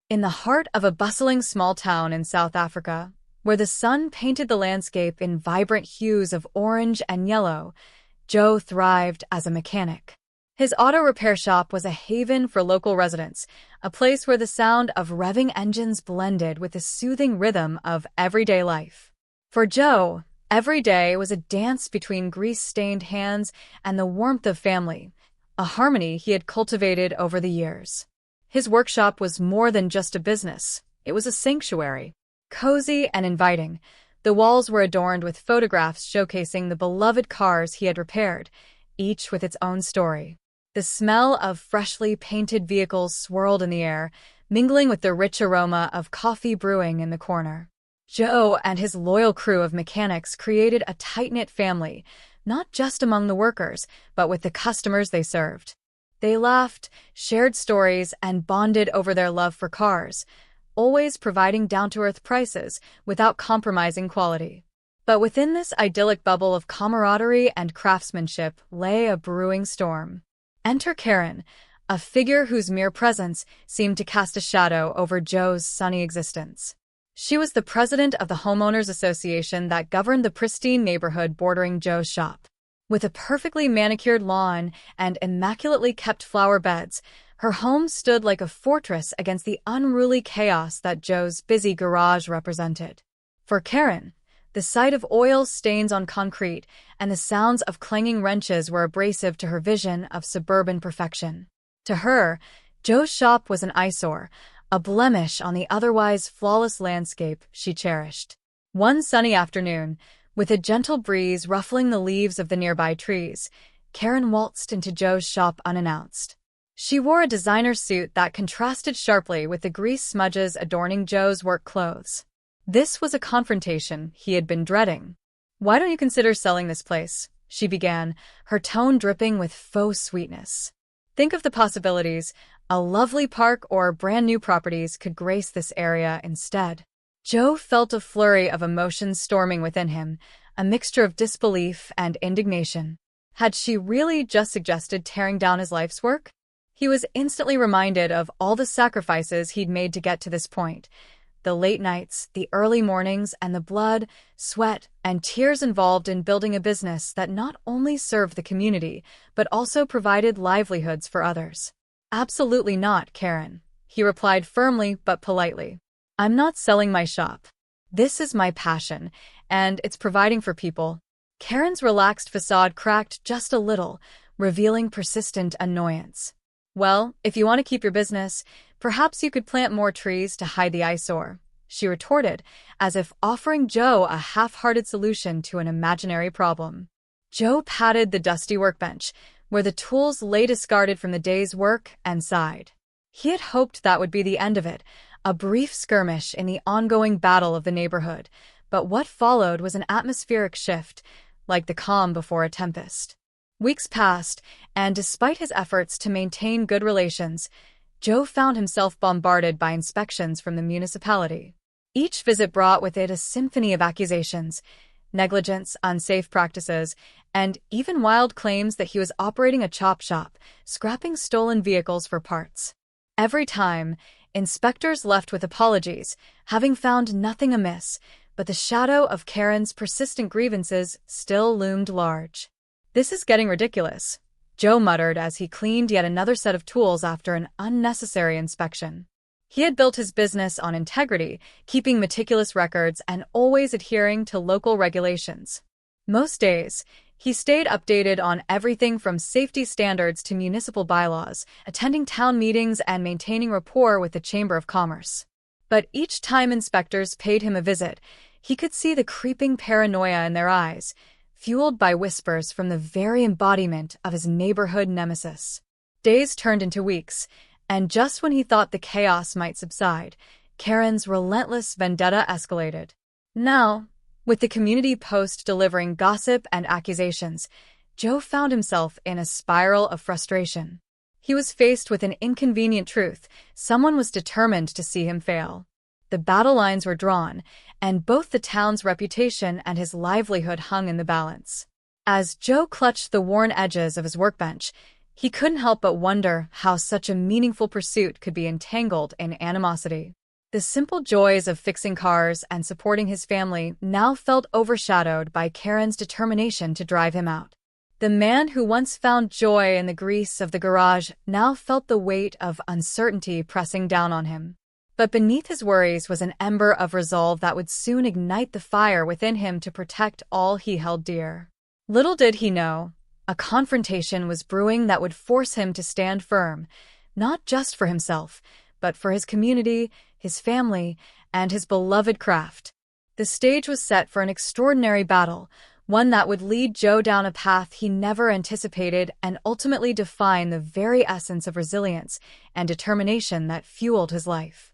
In the heart of a bustling small town in South Africa, where the sun painted the landscape in vibrant hues of orange and yellow, Joe thrived as a mechanic. His auto repair shop was a haven for local residents, a place where the sound of revving engines blended with the soothing rhythm of everyday life. For Joe, every day was a dance between grease-stained hands and the warmth of family, a harmony he had cultivated over the years. His workshop was more than just a business. It was a sanctuary. Cozy and inviting, the walls were adorned with photographs showcasing the beloved cars he had repaired, each with its own story. The smell of freshly painted vehicles swirled in the air, mingling with the rich aroma of coffee brewing in the corner. Joe and his loyal crew of mechanics created a tight-knit family, not just among the workers, but with the customers they served. They laughed, shared stories, and bonded over their love for cars, always providing down-to-earth prices without compromising quality. But within this idyllic bubble of camaraderie and craftsmanship lay a brewing storm. Enter Karen, a figure whose mere presence seemed to cast a shadow over Joe's sunny existence. She was the president of the homeowners association that governed the pristine neighborhood bordering Joe's shop. With a perfectly manicured lawn and immaculately kept flower beds, her home stood like a fortress against the unruly chaos that Joe's busy garage represented. For Karen, the sight of oil stains on concrete and the sounds of clanging wrenches were abrasive to her vision of suburban perfection. To her, Joe's shop was an eyesore, a blemish on the otherwise flawless landscape she cherished. One sunny afternoon, with a gentle breeze ruffling the leaves of the nearby trees, Karen waltzed into Joe's shop unannounced. She wore a designer suit that contrasted sharply with the grease smudges adorning Joe's work clothes. This was a confrontation he had been dreading. "Why don't you consider selling this place?" she began, her tone dripping with faux sweetness. "Think of the possibilities. A lovely park or brand-new properties could grace this area instead." Joe felt a flurry of emotions storming within him, a mixture of disbelief and indignation. Had she really just suggested tearing down his life's work? He was instantly reminded of all the sacrifices he'd made to get to this point. The late nights, the early mornings, and the blood, sweat, and tears involved in building a business that not only served the community, but also provided livelihoods for others. "Absolutely not, Karen," he replied firmly but politely. "I'm not selling my shop. This is my passion, and it's providing for people." Karen's relaxed facade cracked just a little, revealing persistent annoyance. "Well, if you want to keep your business, perhaps you could plant more trees to hide the eyesore," she retorted, as if offering Joe a half-hearted solution to an imaginary problem. Joe patted the dusty workbench, where the tools lay discarded from the day's work, and sighed. He had hoped that would be the end of it, a brief skirmish in the ongoing battle of the neighborhood, but what followed was an atmospheric shift, like the calm before a tempest. Weeks passed, and despite his efforts to maintain good relations, Joe found himself bombarded by inspections from the municipality. Each visit brought with it a symphony of accusations: negligence, unsafe practices, and even wild claims that he was operating a chop shop, scrapping stolen vehicles for parts. Every time, inspectors left with apologies, having found nothing amiss, but the shadow of Karen's persistent grievances still loomed large. "This is getting ridiculous," Joe muttered as he cleaned yet another set of tools after an unnecessary inspection. He had built his business on integrity, keeping meticulous records and always adhering to local regulations. Most days, he stayed updated on everything from safety standards to municipal bylaws, attending town meetings and maintaining rapport with the Chamber of Commerce. But each time inspectors paid him a visit, he could see the creeping paranoia in their eyes, fueled by whispers from the very embodiment of his neighborhood nemesis. Days turned into weeks, and just when he thought the chaos might subside, Karen's relentless vendetta escalated. Now, with the community post delivering gossip and accusations, Joe found himself in a spiral of frustration. He was faced with an inconvenient truth: someone was determined to see him fail. The battle lines were drawn, and both the town's reputation and his livelihood hung in the balance. As Joe clutched the worn edges of his workbench, He couldn't help but wonder how such a meaningful pursuit could be entangled in animosity. The simple joys of fixing cars and supporting his family now felt overshadowed by Karen's determination to drive him out. The man who once found joy in the grease of the garage now felt the weight of uncertainty pressing down on him. But beneath his worries was an ember of resolve that would soon ignite the fire within him to protect all he held dear. Little did he know, a confrontation was brewing that would force him to stand firm, not just for himself, but for his community, his family, and his beloved craft. The stage was set for an extraordinary battle, one that would lead Joe down a path he never anticipated and ultimately define the very essence of resilience and determination that fueled his life.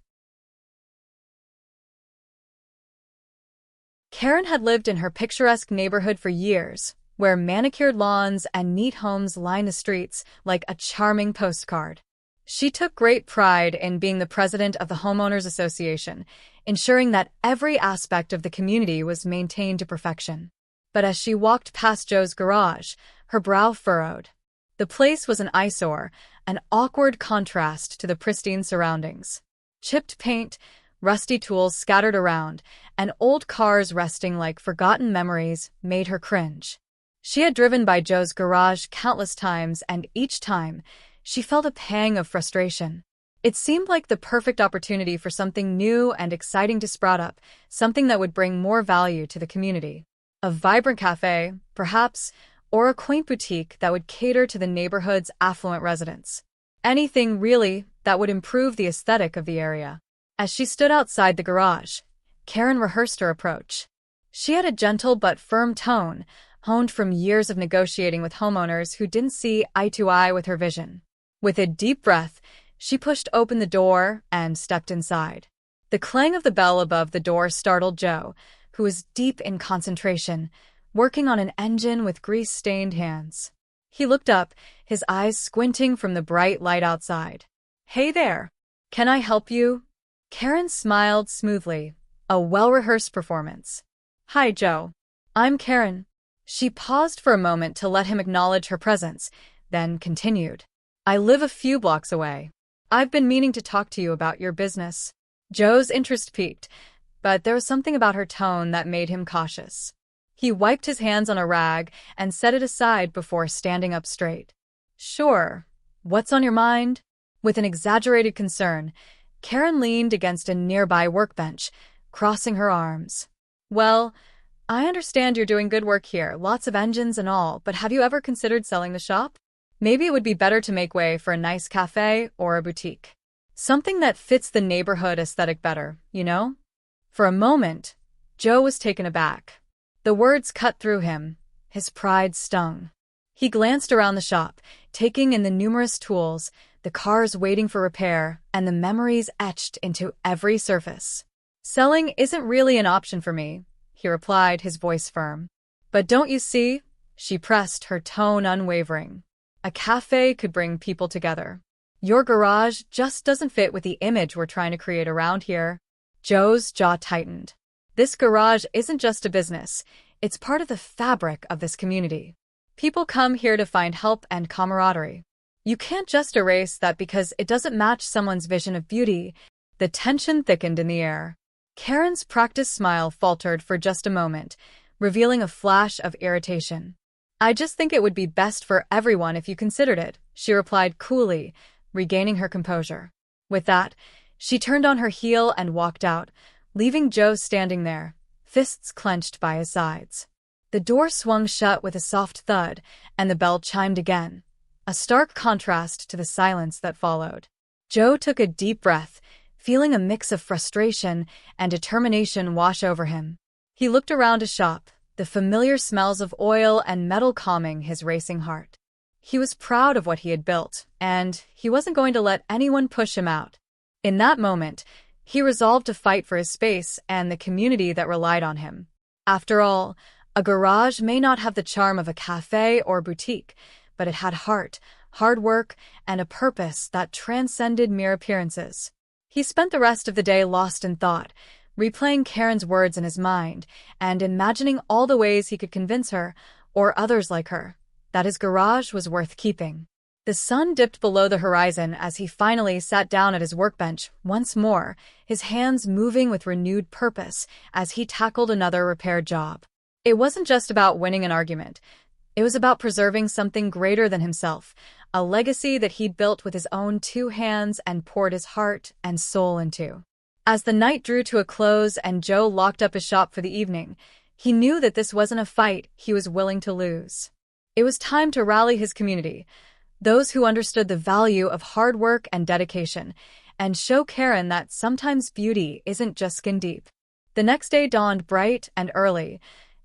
Karen had lived in her picturesque neighborhood for years, where manicured lawns and neat homes line the streets like a charming postcard. She took great pride in being the president of the Homeowners Association, ensuring that every aspect of the community was maintained to perfection. But as she walked past Joe's garage, her brow furrowed. The place was an eyesore, an awkward contrast to the pristine surroundings. Chipped paint, rusty tools scattered around, and old cars resting like forgotten memories made her cringe. She had driven by Joe's garage countless times, and each time, she felt a pang of frustration. It seemed like the perfect opportunity for something new and exciting to sprout up, something that would bring more value to the community. A vibrant cafe, perhaps, or a quaint boutique that would cater to the neighborhood's affluent residents. Anything, really, that would improve the aesthetic of the area. As she stood outside the garage, Karen rehearsed her approach. She had a gentle but firm tone, honed from years of negotiating with homeowners who didn't see eye to eye with her vision. With a deep breath, she pushed open the door and stepped inside. The clang of the bell above the door startled Joe, who was deep in concentration, working on an engine with grease-stained hands. He looked up, his eyes squinting from the bright light outside. "Hey there. Can I help you?" Karen smiled smoothly, a well-rehearsed performance. "Hi, Joe. I'm Karen." She paused for a moment to let him acknowledge her presence, then continued. "I live a few blocks away. I've been meaning to talk to you about your business." Joe's interest piqued, but there was something about her tone that made him cautious. He wiped his hands on a rag and set it aside before standing up straight. "Sure. What's on your mind?" With an exaggerated concern, Karen leaned against a nearby workbench, crossing her arms. "Well, I understand you're doing good work here, lots of engines and all, but have you ever considered selling the shop? Maybe it would be better to make way for a nice cafe or a boutique. Something that fits the neighborhood aesthetic better, you know?" For a moment, Joe was taken aback. The words cut through him. His pride stung. He glanced around the shop, taking in the numerous tools, the cars waiting for repair, and the memories etched into every surface. "Selling isn't really an option for me," he replied, his voice firm. "But don't you see?" She pressed, her tone unwavering. "A cafe could bring people together. Your garage just doesn't fit with the image we're trying to create around here." Joe's jaw tightened. This garage isn't just a business, it's part of the fabric of this community. People come here to find help and camaraderie. You can't just erase that because it doesn't match someone's vision of beauty. The tension thickened in the air. Karen's practiced smile faltered for just a moment, revealing a flash of irritation. "I just think it would be best for everyone if you considered it," she replied coolly, regaining her composure. With that, she turned on her heel and walked out, leaving Joe standing there, fists clenched by his sides. The door swung shut with a soft thud, and the bell chimed again, a stark contrast to the silence that followed. Joe took a deep breath, feeling a mix of frustration and determination wash over him. He looked around his shop, the familiar smells of oil and metal calming his racing heart. He was proud of what he had built, and he wasn't going to let anyone push him out. In that moment, he resolved to fight for his space and the community that relied on him. After all, a garage may not have the charm of a cafe or boutique, but it had heart, hard work, and a purpose that transcended mere appearances. He spent the rest of the day lost in thought, replaying Karen's words in his mind and imagining all the ways he could convince her, or others like her, that his garage was worth keeping. The sun dipped below the horizon as he finally sat down at his workbench once more, his hands moving with renewed purpose as he tackled another repair job. It wasn't just about winning an argument. It was about preserving something greater than himself, a legacy that he'd built with his own two hands and poured his heart and soul into. As the night drew to a close and Joe locked up his shop for the evening, he knew that this wasn't a fight he was willing to lose. It was time to rally his community, those who understood the value of hard work and dedication, and show Karen that sometimes beauty isn't just skin deep. The next day dawned bright and early.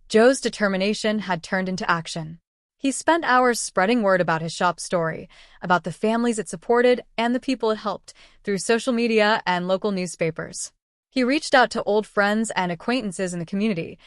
Joe's determination had turned into action. He spent hours spreading word about his shop's story, about the families it supported and the people it helped, through social media and local newspapers. He reached out to old friends and acquaintances in the community,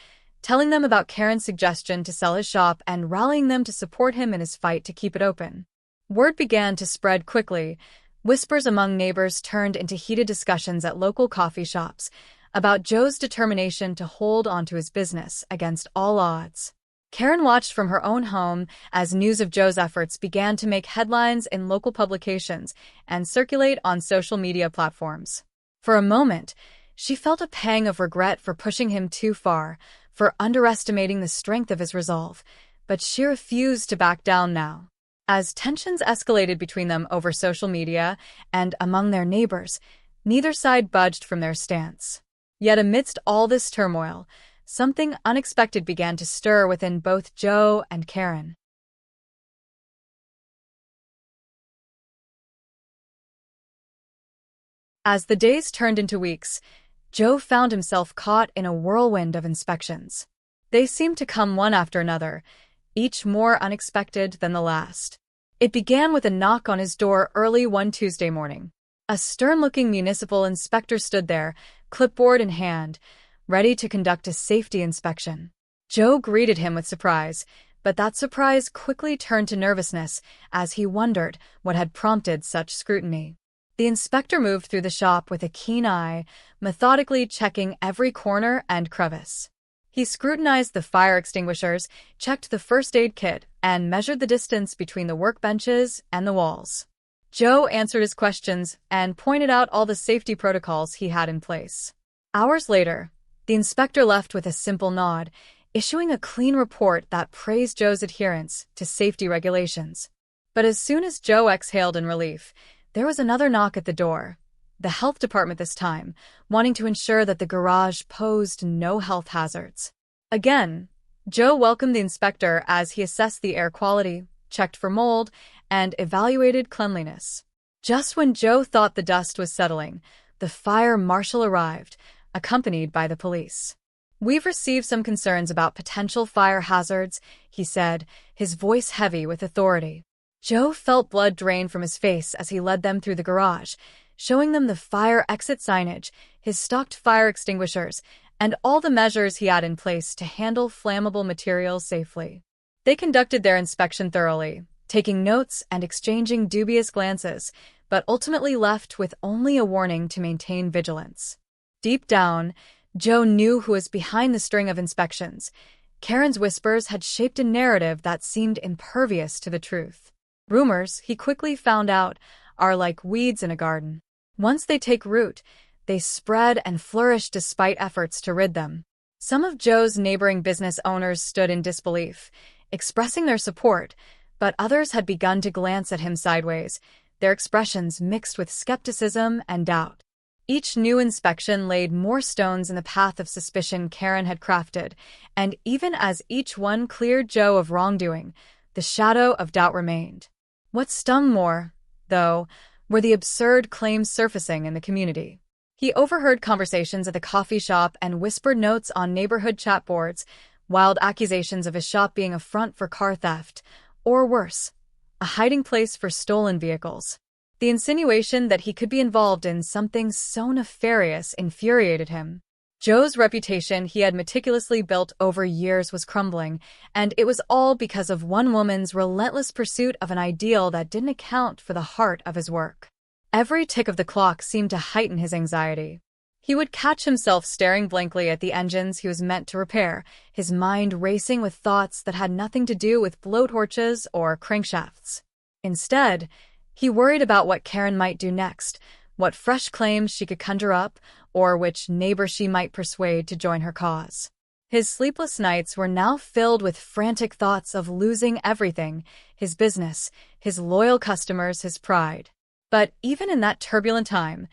telling them about Karen's suggestion to sell his shop and rallying them to support him in his fight to keep it open. Word began to spread quickly. Whispers among neighbors turned into heated discussions at local coffee shops about Joe's determination to hold onto his business against all odds. Karen watched from her own home as news of Joe's efforts began to make headlines in local publications and circulate on social media platforms. For a moment, she felt a pang of regret for pushing him too far, for underestimating the strength of his resolve, but she refused to back down now. As tensions escalated between them over social media and among their neighbors, neither side budged from their stance. Yet amidst all this turmoil, something unexpected began to stir within both Joe and Karen. As the days turned into weeks, Joe found himself caught in a whirlwind of inspections. They seemed to come one after another, each more unexpected than the last. It began with a knock on his door early one Tuesday morning. A stern-looking municipal inspector stood there, clipboard in hand, ready to conduct a safety inspection. Joe greeted him with surprise, but that surprise quickly turned to nervousness as he wondered what had prompted such scrutiny. The inspector moved through the shop with a keen eye, methodically checking every corner and crevice. He scrutinized the fire extinguishers, checked the first aid kit, and measured the distance between the workbenches and the walls. Joe answered his questions and pointed out all the safety protocols he had in place. Hours later, the inspector left with a simple nod, issuing a clean report that praised Joe's adherence to safety regulations. But as soon as Joe exhaled in relief, there was another knock at the door. The health department this time, wanting to ensure that the garage posed no health hazards. Again, Joe welcomed the inspector as he assessed the air quality, checked for mold, and evaluated cleanliness. Just when Joe thought the dust was settling, the fire marshal arrived, accompanied by the police. "We've received some concerns about potential fire hazards," he said, his voice heavy with authority. Joe felt blood drain from his face as he led them through the garage, showing them the fire exit signage, his stocked fire extinguishers, and all the measures he had in place to handle flammable materials safely. They conducted their inspection thoroughly, taking notes and exchanging dubious glances, but ultimately left with only a warning to maintain vigilance. Deep down, Joe knew who was behind the string of inspections. Karen's whispers had shaped a narrative that seemed impervious to the truth. Rumors, he quickly found out, are like weeds in a garden. Once they take root, they spread and flourish despite efforts to rid them. Some of Joe's neighboring business owners stood in disbelief, expressing their support, but others had begun to glance at him sideways, their expressions mixed with skepticism and doubt. Each new inspection laid more stones in the path of suspicion Karen had crafted, and even as each one cleared Joe of wrongdoing, the shadow of doubt remained. What stung more, though, were the absurd claims surfacing in the community. He overheard conversations at the coffee shop and whispered notes on neighborhood chat boards, wild accusations of his shop being a front for car theft, or worse, a hiding place for stolen vehicles. The insinuation that he could be involved in something so nefarious infuriated him. Joe's reputation he had meticulously built over years was crumbling, and it was all because of one woman's relentless pursuit of an ideal that didn't account for the heart of his work. Every tick of the clock seemed to heighten his anxiety. He would catch himself staring blankly at the engines he was meant to repair, his mind racing with thoughts that had nothing to do with blowtorches or crankshafts. Instead, he worried about what Karen might do next, what fresh claims she could conjure up, or which neighbor she might persuade to join her cause. His sleepless nights were now filled with frantic thoughts of losing everything: his business, his loyal customers, his pride. But even in that turbulent time,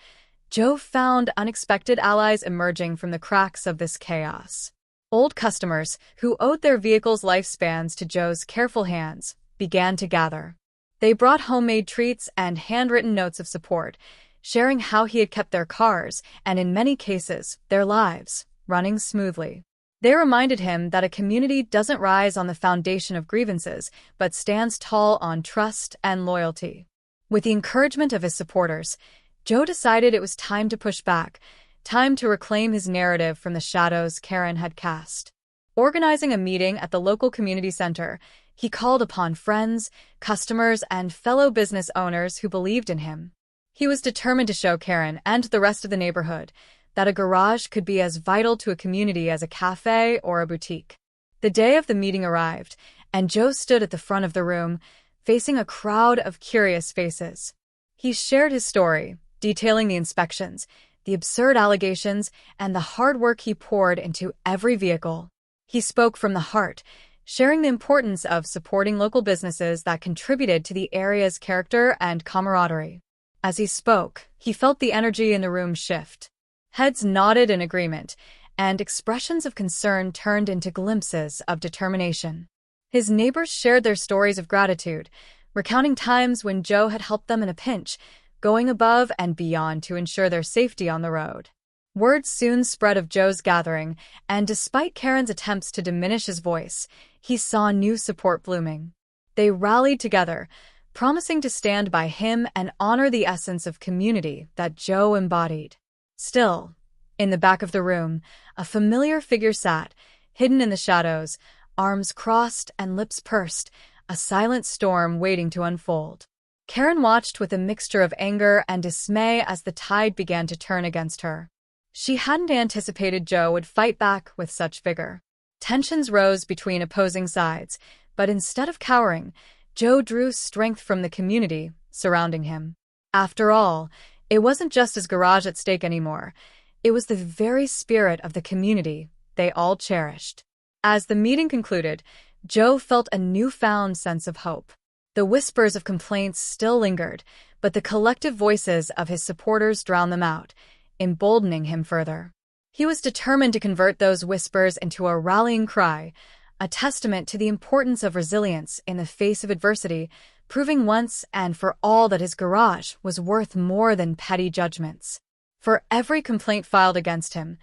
Joe found unexpected allies emerging from the cracks of this chaos. Old customers, who owed their vehicles' lifespans to Joe's careful hands, began to gather. They brought homemade treats and handwritten notes of support, sharing how he had kept their cars, and in many cases, their lives, running smoothly. They reminded him that a community doesn't rise on the foundation of grievances, but stands tall on trust and loyalty. With the encouragement of his supporters, Joe decided it was time to push back, time to reclaim his narrative from the shadows Karen had cast. Organizing a meeting at the local community center, he called upon friends, customers, and fellow business owners who believed in him. He was determined to show Karen and the rest of the neighborhood that a garage could be as vital to a community as a cafe or a boutique. The day of the meeting arrived, and Joe stood at the front of the room, facing a crowd of curious faces. He shared his story, detailing the inspections, the absurd allegations, and the hard work he poured into every vehicle. He spoke from the heart, sharing the importance of supporting local businesses that contributed to the area's character and camaraderie. As he spoke, he felt the energy in the room shift. Heads nodded in agreement, and expressions of concern turned into glimpses of determination. His neighbors shared their stories of gratitude, recounting times when Joe had helped them in a pinch, going above and beyond to ensure their safety on the road. Word soon spread of Joe's gathering, and despite Karen's attempts to diminish his voice, he saw new support blooming. They rallied together, promising to stand by him and honor the essence of community that Joe embodied. Still, in the back of the room, a familiar figure sat, hidden in the shadows, arms crossed and lips pursed, a silent storm waiting to unfold. Karen watched with a mixture of anger and dismay as the tide began to turn against her. She hadn't anticipated Joe would fight back with such vigor. Tensions rose between opposing sides, but instead of cowering, Joe drew strength from the community surrounding him. After all, it wasn't just his garage at stake anymore. It was the very spirit of the community they all cherished. As the meeting concluded, Joe felt a newfound sense of hope. The whispers of complaints still lingered, but the collective voices of his supporters drowned them out, emboldening him further. He was determined to convert those whispers into a rallying cry, a testament to the importance of resilience in the face of adversity, proving once and for all that his garage was worth more than petty judgments. For every complaint filed against him,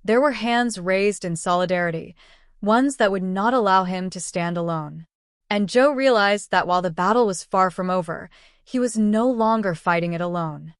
there were hands raised in solidarity, ones that would not allow him to stand alone. And Joe realized that while the battle was far from over, he was no longer fighting it alone.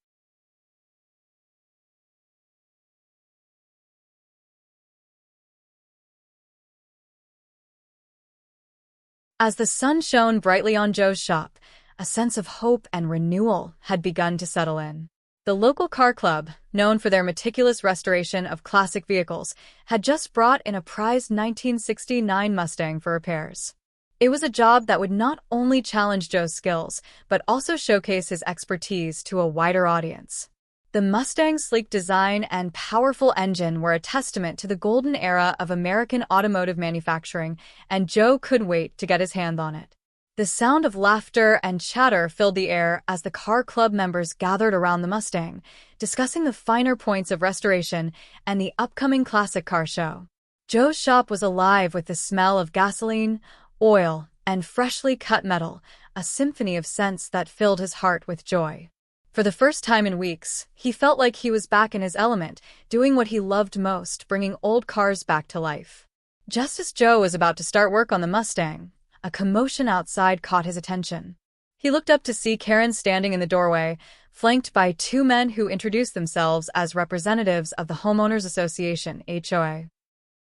As the sun shone brightly on Joe's shop, a sense of hope and renewal had begun to settle in. The local car club, known for their meticulous restoration of classic vehicles, had just brought in a prized 1969 Mustang for repairs. It was a job that would not only challenge Joe's skills, but also showcase his expertise to a wider audience. The Mustang's sleek design and powerful engine were a testament to the golden era of American automotive manufacturing, and Joe couldn't wait to get his hand on it. The sound of laughter and chatter filled the air as the car club members gathered around the Mustang, discussing the finer points of restoration and the upcoming classic car show. Joe's shop was alive with the smell of gasoline, oil, and freshly cut metal, a symphony of scents that filled his heart with joy. For the first time in weeks, he felt like he was back in his element, doing what he loved most, bringing old cars back to life. Just as Joe was about to start work on the Mustang, a commotion outside caught his attention. He looked up to see Karen standing in the doorway, flanked by two men who introduced themselves as representatives of the Homeowners Association, HOA.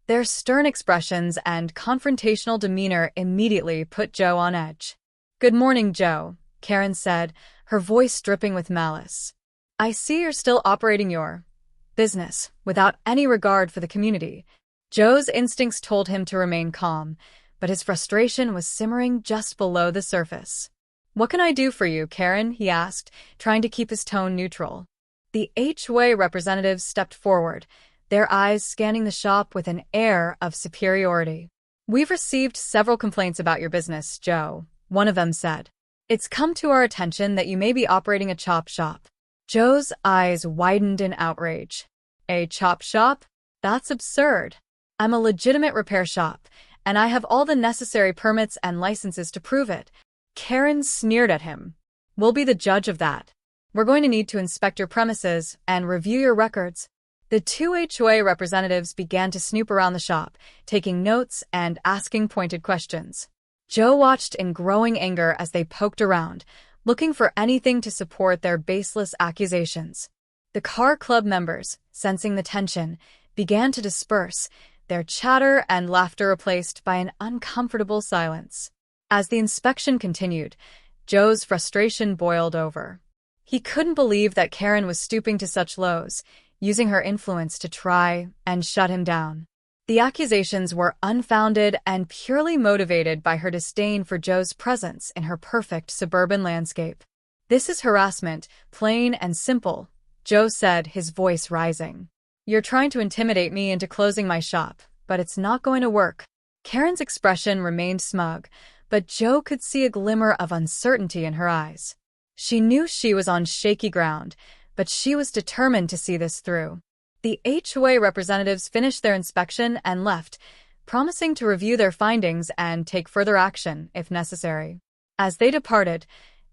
Their stern expressions and confrontational demeanor immediately put Joe on edge. "Good morning, Joe," Karen said, her voice dripping with malice. "I see you're still operating your business without any regard for the community." Joe's instincts told him to remain calm, but his frustration was simmering just below the surface. "What can I do for you, Karen?" he asked, trying to keep his tone neutral. The HOA representatives stepped forward, their eyes scanning the shop with an air of superiority. "We've received several complaints about your business, Joe," one of them said. "It's come to our attention that you may be operating a chop shop." Joe's eyes widened in outrage. "A chop shop? That's absurd. I'm a legitimate repair shop, and I have all the necessary permits and licenses to prove it." Karen sneered at him. "We'll be the judge of that. We're going to need to inspect your premises and review your records." The two HOA representatives began to snoop around the shop, taking notes and asking pointed questions. Joe watched in growing anger as they poked around, looking for anything to support their baseless accusations. The car club members, sensing the tension, began to disperse, their chatter and laughter replaced by an uncomfortable silence. As the inspection continued, Joe's frustration boiled over. He couldn't believe that Karen was stooping to such lows, using her influence to try and shut him down. The accusations were unfounded and purely motivated by her disdain for Joe's presence in her perfect suburban landscape. "This is harassment, plain and simple," Joe said, his voice rising. "You're trying to intimidate me into closing my shop, but it's not going to work." Karen's expression remained smug, but Joe could see a glimmer of uncertainty in her eyes. She knew she was on shaky ground, but she was determined to see this through. The HOA representatives finished their inspection and left, promising to review their findings and take further action if necessary. As they departed,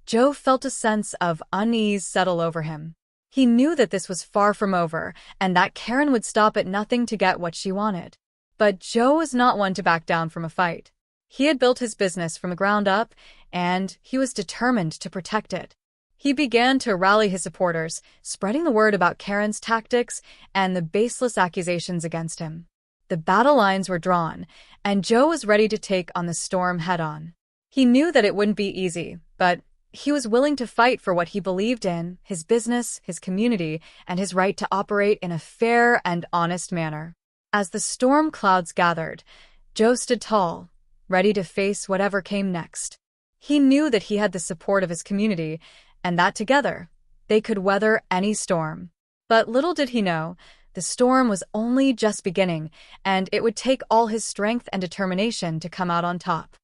Joe felt a sense of unease settle over him. He knew that this was far from over, and that Karen would stop at nothing to get what she wanted. But Joe was not one to back down from a fight. He had built his business from the ground up, and he was determined to protect it. He began to rally his supporters, spreading the word about Karen's tactics and the baseless accusations against him. The battle lines were drawn, and Joe was ready to take on the storm head-on. He knew that it wouldn't be easy, but he was willing to fight for what he believed in, his business, his community, and his right to operate in a fair and honest manner. As the storm clouds gathered, Joe stood tall, ready to face whatever came next. He knew that he had the support of his community, and that together, they could weather any storm. But little did he know, the storm was only just beginning, and it would take all his strength and determination to come out on top.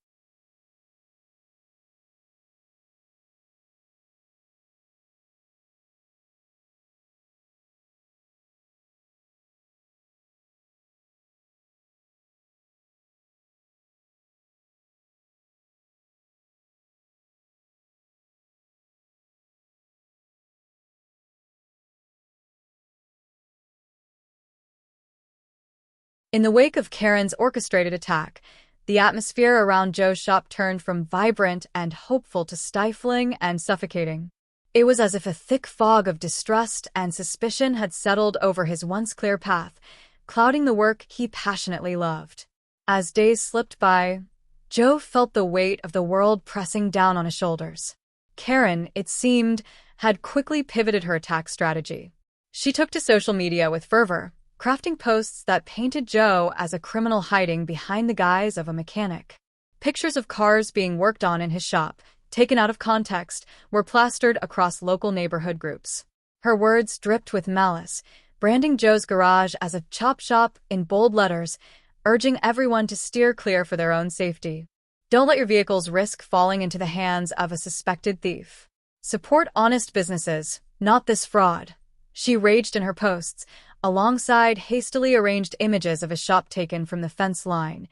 In the wake of Karen's orchestrated attack, the atmosphere around Joe's shop turned from vibrant and hopeful to stifling and suffocating. It was as if a thick fog of distrust and suspicion had settled over his once clear path, clouding the work he passionately loved. As days slipped by, Joe felt the weight of the world pressing down on his shoulders. Karen, it seemed, had quickly pivoted her attack strategy. She took to social media with fervor, crafting posts that painted Joe as a criminal hiding behind the guise of a mechanic. Pictures of cars being worked on in his shop, taken out of context, were plastered across local neighborhood groups. Her words dripped with malice, branding Joe's garage as a chop shop in bold letters, urging everyone to steer clear for their own safety. "Don't let your vehicles risk falling into the hands of a suspected thief. Support honest businesses, not this fraud," she raged in her posts, alongside hastily arranged images of his shop taken from the fence line,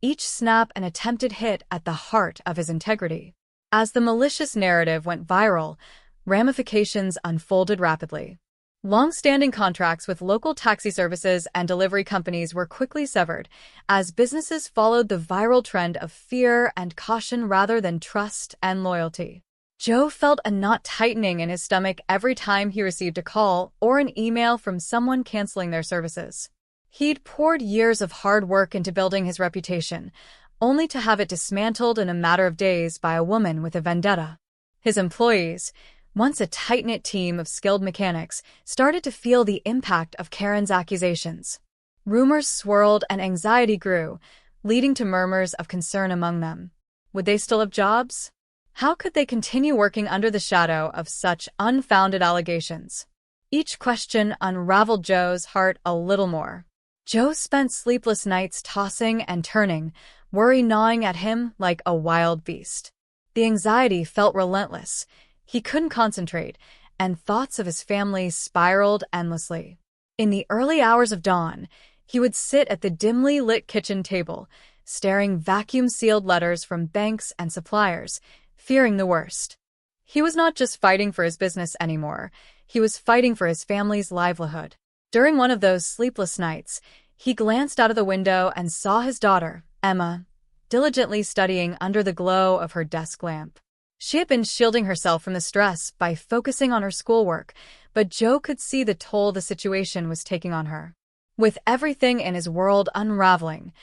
each snap an attempted hit at the heart of his integrity. As the malicious narrative went viral, ramifications unfolded rapidly. Long-standing contracts with local taxi services and delivery companies were quickly severed, as businesses followed the viral trend of fear and caution rather than trust and loyalty. Joe felt a knot tightening in his stomach every time he received a call or an email from someone canceling their services. He'd poured years of hard work into building his reputation, only to have it dismantled in a matter of days by a woman with a vendetta. His employees, once a tight-knit team of skilled mechanics, started to feel the impact of Karen's accusations. Rumors swirled and anxiety grew, leading to murmurs of concern among them. Would they still have jobs? How could they continue working under the shadow of such unfounded allegations? Each question unraveled Joe's heart a little more. Joe spent sleepless nights tossing and turning, worry gnawing at him like a wild beast. The anxiety felt relentless. He couldn't concentrate, and thoughts of his family spiraled endlessly. In the early hours of dawn, he would sit at the dimly lit kitchen table, staring vacuum-sealed letters from banks and suppliers, fearing the worst. He was not just fighting for his business anymore, he was fighting for his family's livelihood. During one of those sleepless nights, he glanced out of the window and saw his daughter, Emma, diligently studying under the glow of her desk lamp. She had been shielding herself from the stress by focusing on her schoolwork, but Joe could see the toll the situation was taking on her. With everything in his world unraveling,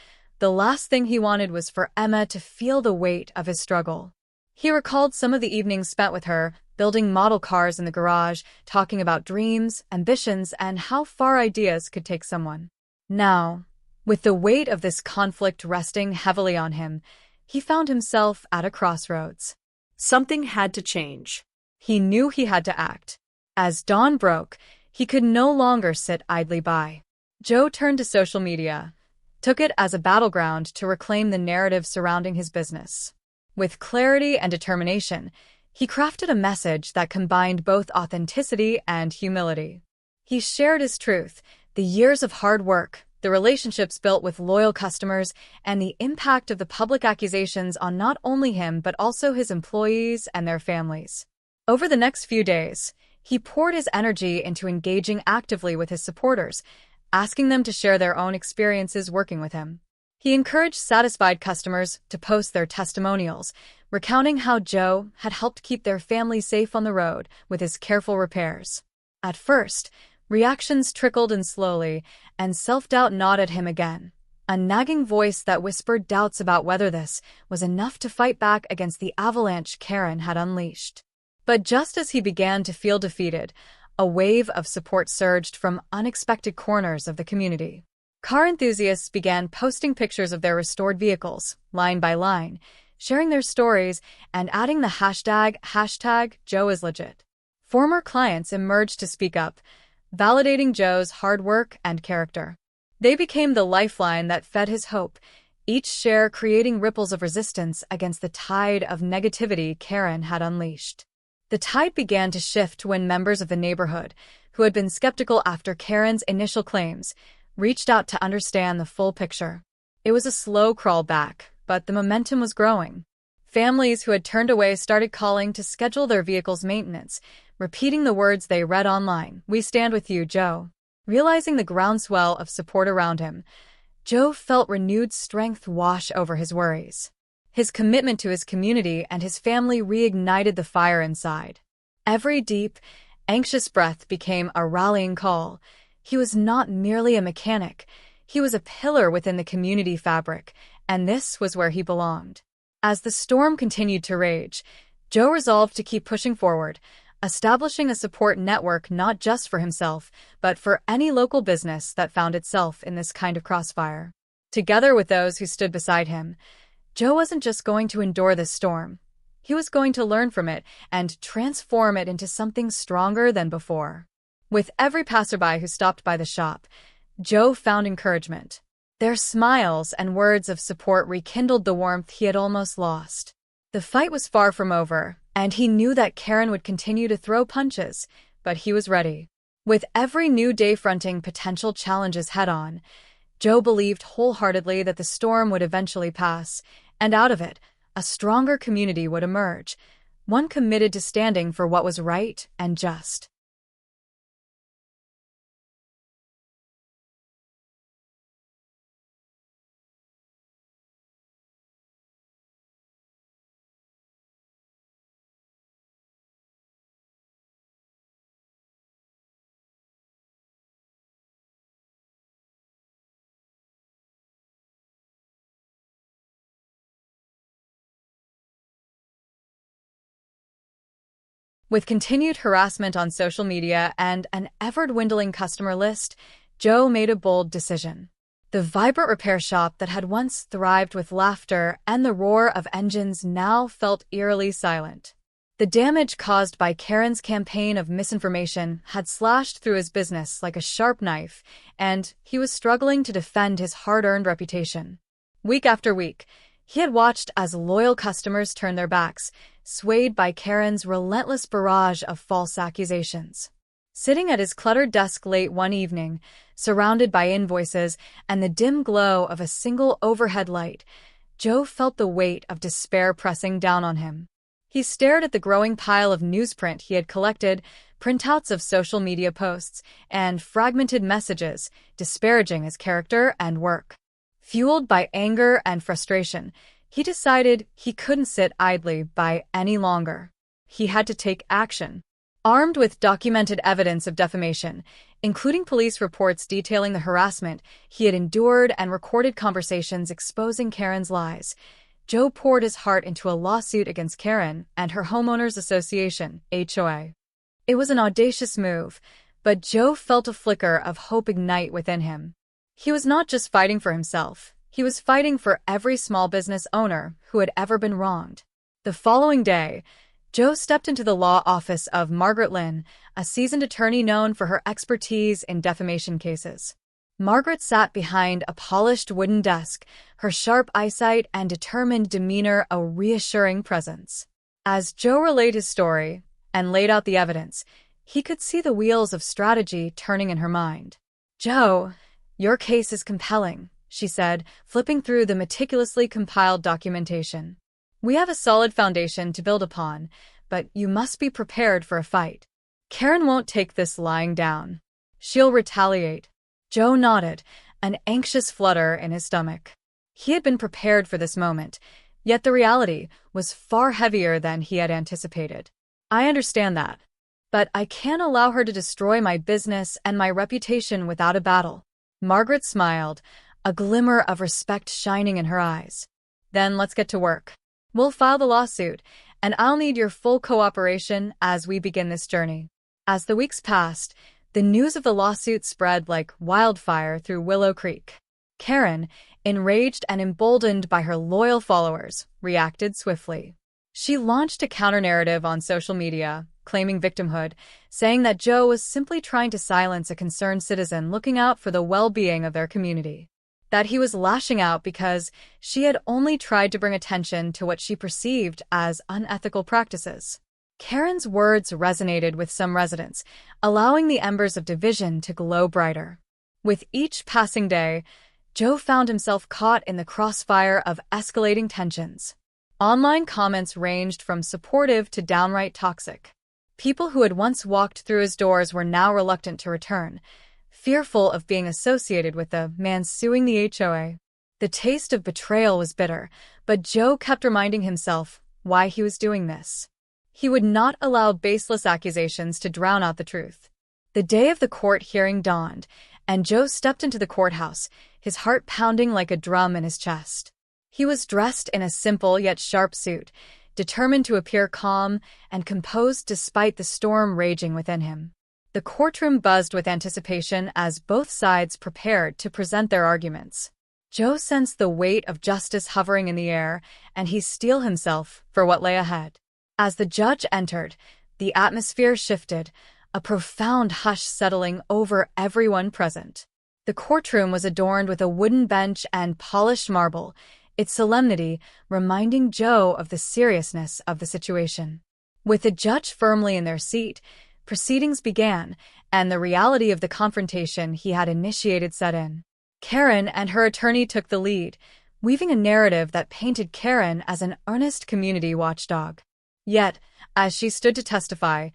the last thing he wanted was for Emma to feel the weight of his struggle. He recalled some of the evenings spent with her, building model cars in the garage, talking about dreams, ambitions, and how far ideas could take someone. Now, with the weight of this conflict resting heavily on him, he found himself at a crossroads. Something had to change. He knew he had to act. As dawn broke, he could no longer sit idly by. Joe turned to social media, took it as a battleground to reclaim the narrative surrounding his business. With clarity and determination, he crafted a message that combined both authenticity and humility. He shared his truth, the years of hard work, the relationships built with loyal customers, and the impact of the public accusations on not only him but also his employees and their families. Over the next few days, he poured his energy into engaging actively with his supporters, asking them to share their own experiences working with him. He encouraged satisfied customers to post their testimonials, recounting how Joe had helped keep their family safe on the road with his careful repairs. At first, reactions trickled in slowly, and self-doubt gnawed at him again, a nagging voice that whispered doubts about whether this was enough to fight back against the avalanche Karen had unleashed. But just as he began to feel defeated, a wave of support surged from unexpected corners of the community. Car enthusiasts began posting pictures of their restored vehicles, line by line, sharing their stories, and adding the hashtag Joe is legit. Former clients emerged to speak up, validating Joe's hard work and character. They became the lifeline that fed his hope, each share creating ripples of resistance against the tide of negativity Karen had unleashed. The tide began to shift when members of the neighborhood, who had been skeptical after Karen's initial claims, reached out to understand the full picture. It was a slow crawl back, but the momentum was growing. Families who had turned away started calling to schedule their vehicle's maintenance, repeating the words they read online, "We stand with you, Joe." Realizing the groundswell of support around him, Joe felt renewed strength wash over his worries. His commitment to his community and his family reignited the fire inside. Every deep, anxious breath became a rallying call. He was not merely a mechanic, he was a pillar within the community fabric, and this was where he belonged. As the storm continued to rage, Joe resolved to keep pushing forward, establishing a support network not just for himself, but for any local business that found itself in this kind of crossfire. Together with those who stood beside him, Joe wasn't just going to endure this storm. He was going to learn from it and transform it into something stronger than before. With every passerby who stopped by the shop, Joe found encouragement. Their smiles and words of support rekindled the warmth he had almost lost. The fight was far from over, and he knew that Karen would continue to throw punches, but he was ready. With every new day fronting potential challenges head-on, Joe believed wholeheartedly that the storm would eventually pass, and out of it, a stronger community would emerge, one committed to standing for what was right and just. With continued harassment on social media and an ever-dwindling customer list, Joe made a bold decision. The vibrant repair shop that had once thrived with laughter and the roar of engines now felt eerily silent. The damage caused by Karen's campaign of misinformation had slashed through his business like a sharp knife, and he was struggling to defend his hard-earned reputation. Week after week, he had watched as loyal customers turned their backs, swayed by Karen's relentless barrage of false accusations. Sitting at his cluttered desk late one evening, surrounded by invoices and the dim glow of a single overhead light, Joe felt the weight of despair pressing down on him. He stared at the growing pile of newsprint he had collected, printouts of social media posts, and fragmented messages disparaging his character and work. Fueled by anger and frustration, he decided he couldn't sit idly by any longer. He had to take action. Armed with documented evidence of defamation, including police reports detailing the harassment he had endured and recorded conversations exposing Karen's lies, Joe poured his heart into a lawsuit against Karen and her homeowners association, HOA. It was an audacious move, but Joe felt a flicker of hope ignite within him. He was not just fighting for himself, he was fighting for every small business owner who had ever been wronged. The following day, Joe stepped into the law office of Margaret Lynn, a seasoned attorney known for her expertise in defamation cases. Margaret sat behind a polished wooden desk, her sharp eyesight and determined demeanor a reassuring presence. As Joe relayed his story and laid out the evidence, he could see the wheels of strategy turning in her mind. "Joe, your case is compelling," she said, flipping through the meticulously compiled documentation. "We have a solid foundation to build upon, but you must be prepared for a fight. Karen won't take this lying down. She'll retaliate." Joe nodded, an anxious flutter in his stomach. He had been prepared for this moment, yet the reality was far heavier than he had anticipated. "I understand that. But I can't allow her to destroy my business and my reputation without a battle." Margaret smiled, a glimmer of respect shining in her eyes. "Then let's get to work. We'll file the lawsuit, and I'll need your full cooperation as we begin this journey." As the weeks passed, the news of the lawsuit spread like wildfire through Willow Creek. Karen, enraged and emboldened by her loyal followers, reacted swiftly. She launched a counter-narrative on social media, claiming victimhood, saying that Joe was simply trying to silence a concerned citizen looking out for the well-being of their community. That he was lashing out because she had only tried to bring attention to what she perceived as unethical practices. Karen's words resonated with some residents, allowing the embers of division to glow brighter. With each passing day, Joe found himself caught in the crossfire of escalating tensions. Online comments ranged from supportive to downright toxic. People who had once walked through his doors were now reluctant to return, fearful of being associated with the man suing the HOA. The taste of betrayal was bitter, but Joe kept reminding himself why he was doing this. He would not allow baseless accusations to drown out the truth. The day of the court hearing dawned, and Joe stepped into the courthouse, his heart pounding like a drum in his chest. He was dressed in a simple yet sharp suit, determined to appear calm and composed despite the storm raging within him. The courtroom buzzed with anticipation as both sides prepared to present their arguments. Joe sensed the weight of justice hovering in the air, and he steeled himself for what lay ahead. As the judge entered, the atmosphere shifted, a profound hush settling over everyone present. The courtroom was adorned with a wooden bench and polished marble, its solemnity reminding Joe of the seriousness of the situation. With the judge firmly in their seat, proceedings began, and the reality of the confrontation he had initiated set in. Karen and her attorney took the lead, weaving a narrative that painted Karen as an earnest community watchdog. Yet, as she stood to testify,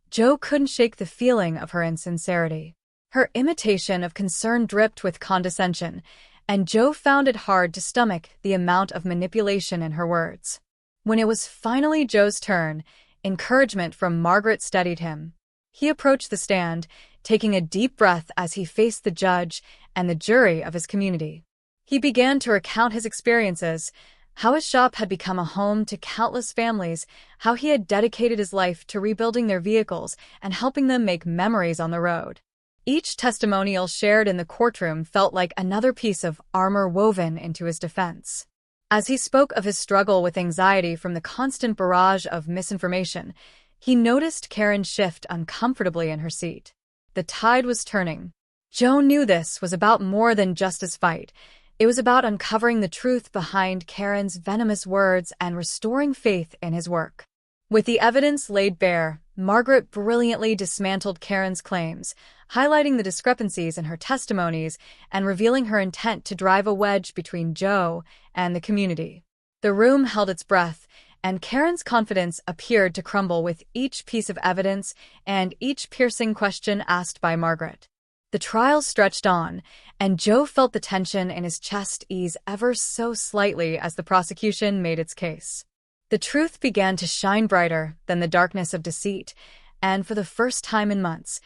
Joe couldn't shake the feeling of her insincerity. Her imitation of concern dripped with condescension, and Joe found it hard to stomach the amount of manipulation in her words. When it was finally Joe's turn, encouragement from Margaret steadied him. He approached the stand, taking a deep breath as he faced the judge and the jury of his community. He began to recount his experiences, how his shop had become a home to countless families, how he had dedicated his life to rebuilding their vehicles and helping them make memories on the road. Each testimonial shared in the courtroom felt like another piece of armor woven into his defense. As he spoke of his struggle with anxiety from the constant barrage of misinformation, he noticed Karen shift uncomfortably in her seat. The tide was turning. Joe knew this was about more than just his fight. It was about uncovering the truth behind Karen's venomous words and restoring faith in his work. With the evidence laid bare, Margaret brilliantly dismantled Karen's claims, highlighting the discrepancies in her testimonies and revealing her intent to drive a wedge between Joe and the community. The room held its breath, and Karen's confidence appeared to crumble with each piece of evidence and each piercing question asked by Margaret. The trial stretched on, and Joe felt the tension in his chest ease ever so slightly as the prosecution made its case. The truth began to shine brighter than the darkness of deceit, and for the first time in months,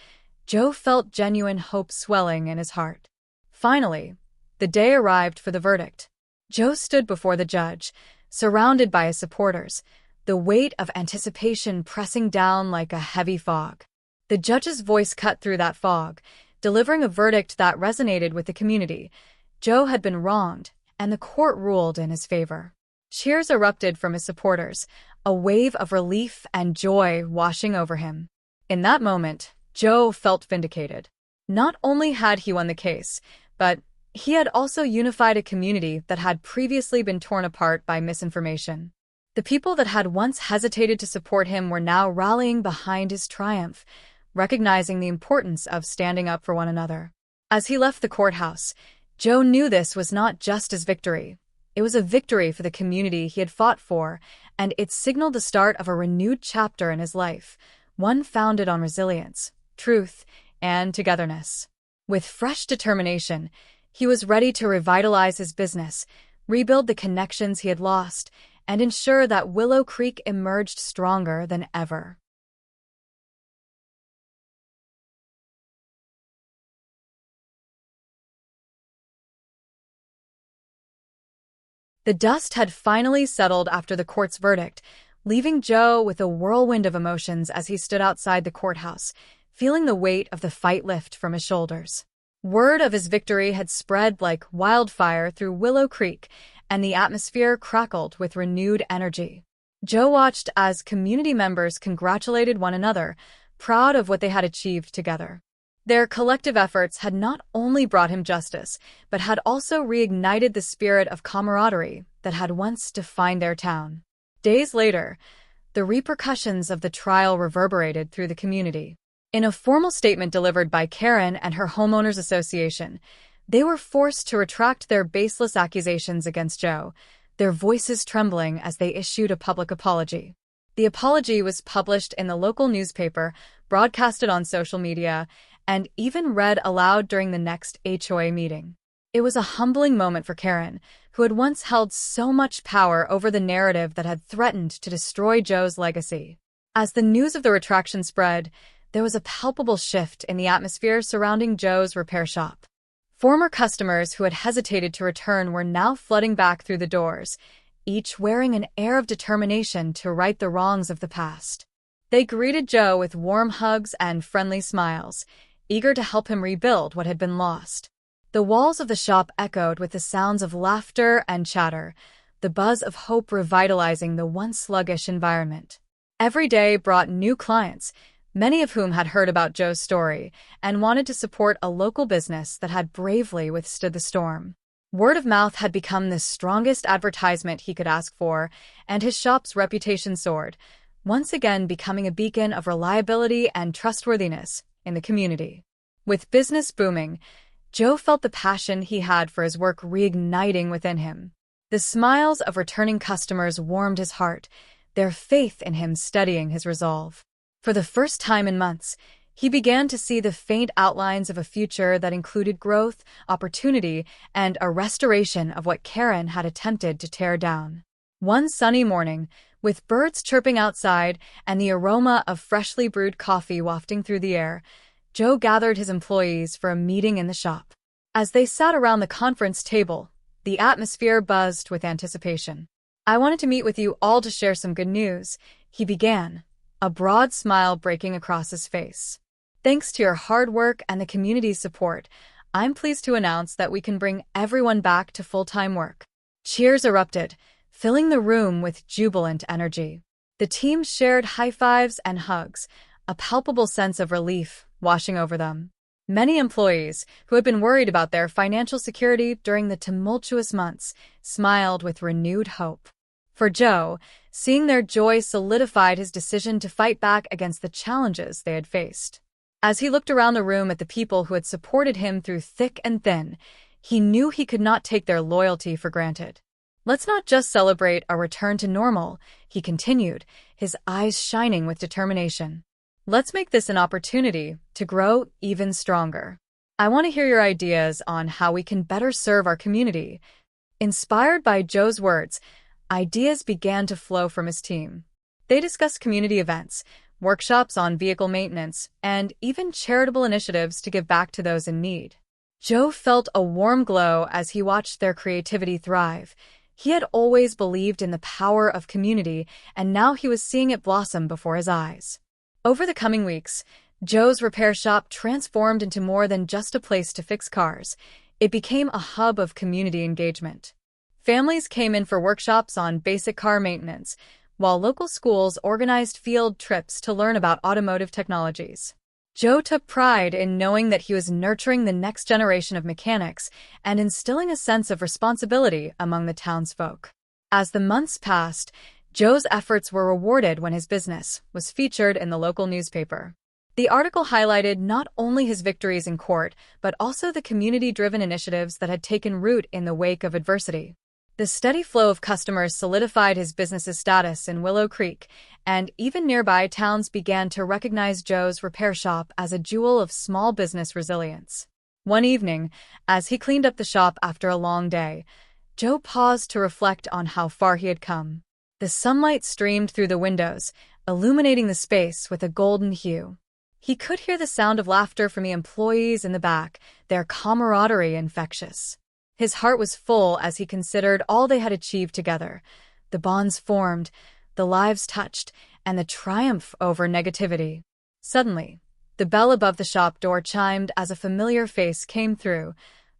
Joe felt genuine hope swelling in his heart. Finally, the day arrived for the verdict. Joe stood before the judge, surrounded by his supporters, the weight of anticipation pressing down like a heavy fog. The judge's voice cut through that fog, delivering a verdict that resonated with the community. Joe had been wronged, and the court ruled in his favor. Cheers erupted from his supporters, a wave of relief and joy washing over him. In that moment, Joe felt vindicated. Not only had he won the case, but he had also unified a community that had previously been torn apart by misinformation. The people that had once hesitated to support him were now rallying behind his triumph, recognizing the importance of standing up for one another. As he left the courthouse, Joe knew this was not just his victory. It was a victory for the community he had fought for, and it signaled the start of a renewed chapter in his life, one founded on resilience, truth, and togetherness. With fresh determination, he was ready to revitalize his business, rebuild the connections he had lost, and ensure that Willow Creek emerged stronger than ever. The dust had finally settled after the court's verdict, leaving Joe with a whirlwind of emotions as he stood outside the courthouse, feeling the weight of the fight lift from his shoulders. Word of his victory had spread like wildfire through Willow Creek, and the atmosphere crackled with renewed energy. Joe watched as community members congratulated one another, proud of what they had achieved together. Their collective efforts had not only brought him justice, but had also reignited the spirit of camaraderie that had once defined their town. Days later, the repercussions of the trial reverberated through the community. In a formal statement delivered by Karen and her homeowners association, they were forced to retract their baseless accusations against Joe, their voices trembling as they issued a public apology. The apology was published in the local newspaper, broadcasted on social media, and even read aloud during the next HOA meeting. It was a humbling moment for Karen, who had once held so much power over the narrative that had threatened to destroy Joe's legacy. As the news of the retraction spread, there was a palpable shift in the atmosphere surrounding Joe's repair shop. Former customers who had hesitated to return were now flooding back through the doors, each wearing an air of determination to right the wrongs of the past. They greeted Joe with warm hugs and friendly smiles, eager to help him rebuild what had been lost. The walls of the shop echoed with the sounds of laughter and chatter, the buzz of hope revitalizing the once sluggish environment. Every day brought new clients, many of whom had heard about Joe's story and wanted to support a local business that had bravely withstood the storm. Word of mouth had become the strongest advertisement he could ask for, and his shop's reputation soared, once again becoming a beacon of reliability and trustworthiness in the community. With business booming, Joe felt the passion he had for his work reigniting within him. The smiles of returning customers warmed his heart, their faith in him steadying his resolve. For the first time in months, he began to see the faint outlines of a future that included growth, opportunity, and a restoration of what Karen had attempted to tear down. One sunny morning, with birds chirping outside and the aroma of freshly brewed coffee wafting through the air, Joe gathered his employees for a meeting in the shop. As they sat around the conference table, the atmosphere buzzed with anticipation. "I wanted to meet with you all to share some good news," he began, a broad smile breaking across his face. Thanks to your hard work and the community's support, I'm pleased to announce that we can bring everyone back to full-time work." Cheers erupted, filling the room with jubilant energy. The team shared high fives and hugs, a palpable sense of relief washing over them. Many employees, who had been worried about their financial security during the tumultuous months, smiled with renewed hope. For Joe, seeing their joy solidified his decision to fight back against the challenges they had faced. As he looked around the room at the people who had supported him through thick and thin, he knew he could not take their loyalty for granted. "Let's not just celebrate a return to normal," he continued, his eyes shining with determination. "Let's make this an opportunity to grow even stronger. I want to hear your ideas on how we can better serve our community." Inspired by Joe's words, ideas began to flow from his team. They discussed community events, workshops on vehicle maintenance, and even charitable initiatives to give back to those in need. Joe felt a warm glow as he watched their creativity thrive. He had always believed in the power of community, and now he was seeing it blossom before his eyes. Over the coming weeks, Joe's repair shop transformed into more than just a place to fix cars. It became a hub of community engagement. Families came in for workshops on basic car maintenance, while local schools organized field trips to learn about automotive technologies. Joe took pride in knowing that he was nurturing the next generation of mechanics and instilling a sense of responsibility among the townsfolk. As the months passed, Joe's efforts were rewarded when his business was featured in the local newspaper. The article highlighted not only his victories in court, but also the community-driven initiatives that had taken root in the wake of adversity. The steady flow of customers solidified his business's status in Willow Creek, and even nearby towns began to recognize Joe's repair shop as a jewel of small business resilience. One evening, as he cleaned up the shop after a long day, Joe paused to reflect on how far he had come. The sunlight streamed through the windows, illuminating the space with a golden hue. He could hear the sound of laughter from the employees in the back, their camaraderie infectious. His heart was full as he considered all they had achieved together, the bonds formed, the lives touched, and the triumph over negativity. Suddenly, the bell above the shop door chimed as a familiar face came through,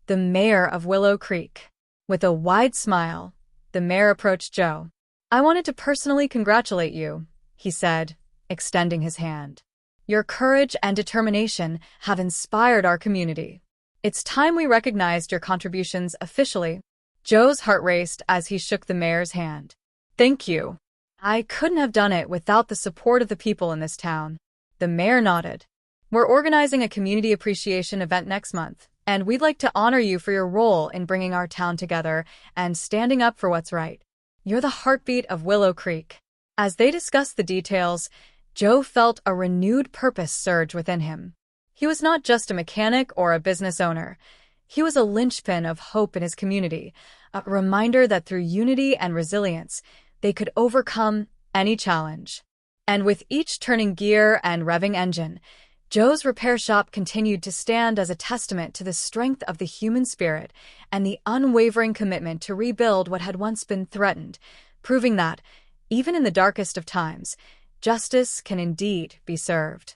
the mayor of Willow Creek. With a wide smile, the mayor approached Joe. "I wanted to personally congratulate you," he said, extending his hand. "Your courage and determination have inspired our community. It's time we recognized your contributions officially." Joe's heart raced as he shook the mayor's hand. "Thank you. I couldn't have done it without the support of the people in this town." The mayor nodded. "We're organizing a community appreciation event next month, and we'd like to honor you for your role in bringing our town together and standing up for what's right. You're the heartbeat of Willow Creek." As they discussed the details, Joe felt a renewed purpose surge within him. He was not just a mechanic or a business owner. He was a linchpin of hope in his community, a reminder that through unity and resilience, they could overcome any challenge. And with each turning gear and revving engine, Joe's repair shop continued to stand as a testament to the strength of the human spirit and the unwavering commitment to rebuild what had once been threatened, proving that, even in the darkest of times, justice can indeed be served.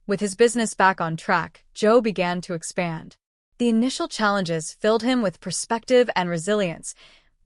With his business back on track, Joe began to expand. The initial challenges filled him with perspective and resilience,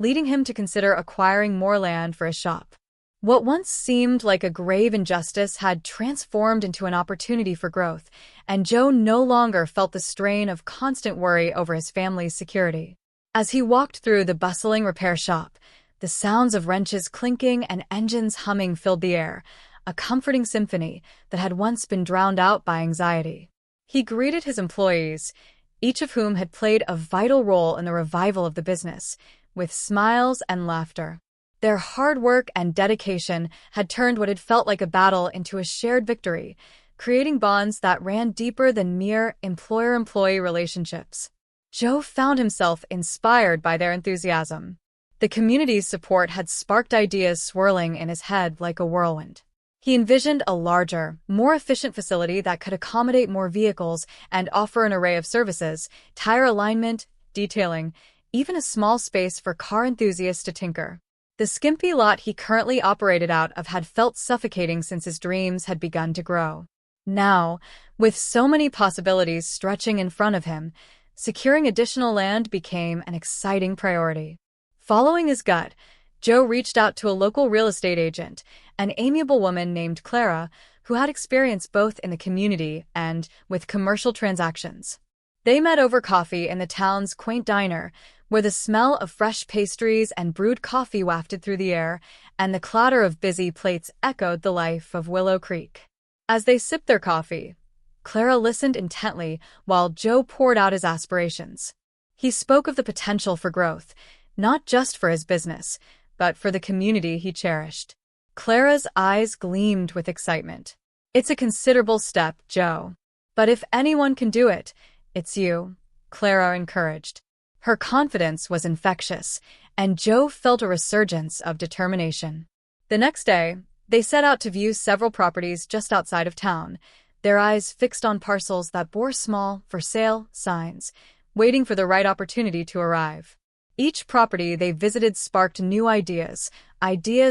leading him to consider acquiring more land for his shop. What once seemed like a grave injustice had transformed into an opportunity for growth, and Joe no longer felt the strain of constant worry over his family's security. As he walked through the bustling repair shop, the sounds of wrenches clinking and engines humming filled the air, a comforting symphony that had once been drowned out by anxiety. He greeted his employees, each of whom had played a vital role in the revival of the business, with smiles and laughter. Their hard work and dedication had turned what had felt like a battle into a shared victory, creating bonds that ran deeper than mere employer-employee relationships. Joe found himself inspired by their enthusiasm. The community's support had sparked ideas swirling in his head like a whirlwind. He envisioned a larger, more efficient facility that could accommodate more vehicles and offer an array of services: tire alignment, detailing, even a small space for car enthusiasts to tinker. The skimpy lot he currently operated out of had felt suffocating since his dreams had begun to grow. Now, with so many possibilities stretching in front of him, securing additional land became an exciting priority. Following his gut, Joe reached out to a local real estate agent, an amiable woman named Clara, who had experience both in the community and with commercial transactions. They met over coffee in the town's quaint diner, where the smell of fresh pastries and brewed coffee wafted through the air, and the clatter of busy plates echoed the life of Willow Creek. As they sipped their coffee, Clara listened intently while Joe poured out his aspirations. He spoke of the potential for growth, not just for his business, but for the community he cherished. Clara's eyes gleamed with excitement. "It's a considerable step, Joe. But if anyone can do it, it's you," Clara encouraged. Her confidence was infectious, and Joe felt a resurgence of determination. The next day, they set out to view several properties just outside of town, their eyes fixed on parcels that bore small, for sale signs, waiting for the right opportunity to arrive. Each property they visited sparked new ideas